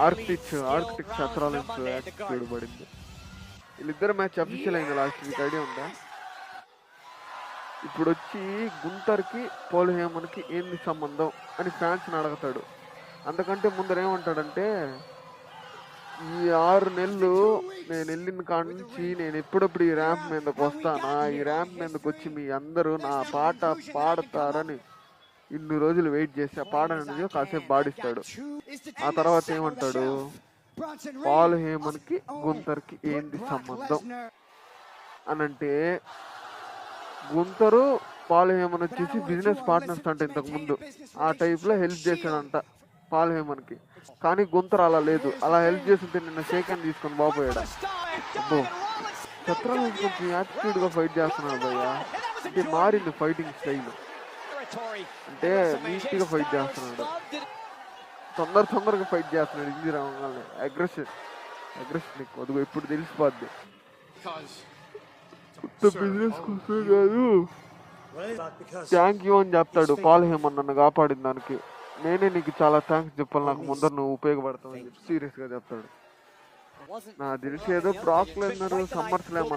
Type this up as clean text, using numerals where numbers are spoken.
Arctic శత్రాల నుంచి attitude పడింది. వీళ్ళిద్దరు మ్యాచ్ అఫీషియల్ అయింది లాస్ట్ వీక్, ఐడియా ఉందా? ఇప్పుడు వచ్చి గుంటర్కి పాల్ హేమన్కి ఏంది సంబంధం అని ఫ్యాన్స్ని అడుగుతాడు. అంతకంటే ముందర ఏమంటాడంటే, ఈ 6 నెలలు నేను వెళ్ళిన కాడ నుంచి నేను ఎప్పుడప్పుడు ఈ ర్యాంప్ మీదకి వస్తానా, ఈ ర్యాంప్ మీదకి వచ్చి మీ అందరూ నా పాట పాడతారని ఇన్ని రోజులు వెయిట్ చేసి ఆ పాట అనేది కాసేపు పాడిస్తాడు. ఆ తర్వాత ఏమంటాడు, పాల్ హేమన్కి గుంటర్కి ఏంది సంబంధం అని అంటే, గుంటరు పాల్ హేమన్ వచ్చేసి బిజినెస్ పార్ట్నర్స్ అంట ఇంతకు ముందు. ఆ టైప్లో హెల్ప్ చేశాడంట పాల్ హేమన్కి. కానీ గుంతర్ అలా లేదు, అలా హెల్ప్ చేస్తుంటే నిన్న షేక్ హ్యాండ్ తీసుకొని బాగుపోయాడు. అబ్బో, శత్రువు కొంచెం యాటిట్యూడ్గా ఫైట్ చేస్తున్నాడు భయ్య. అంటే మారింది ఫైటింగ్ స్టైల్, అంటే నీట్గా ఫైట్ చేస్తున్నాడు, తొందరగా ఫైట్ చేస్తున్నాడు. ఇంజరీ అవ్వగానే అగ్రెషన్ నీకు అదిగో ఇప్పుడు తెలిసిపోద్ది. బిజినెస్ కోసం కాదు, థ్యాంక్ యూ అని చెప్తాడు పాల్ హేమన్ నన్ను కాపాడిన దానికి. నేనే నీకు చాలా థ్యాంక్స్ చెప్పాలి, నాకు ముందర నువ్వు ఉపయోగపడతావు అని చెప్పి సీరియస్గా చెప్తాడు. నాకు తెలిసి ఏదో బ్రాక్ లెస్నర్ సమ్మర్ స్లామ్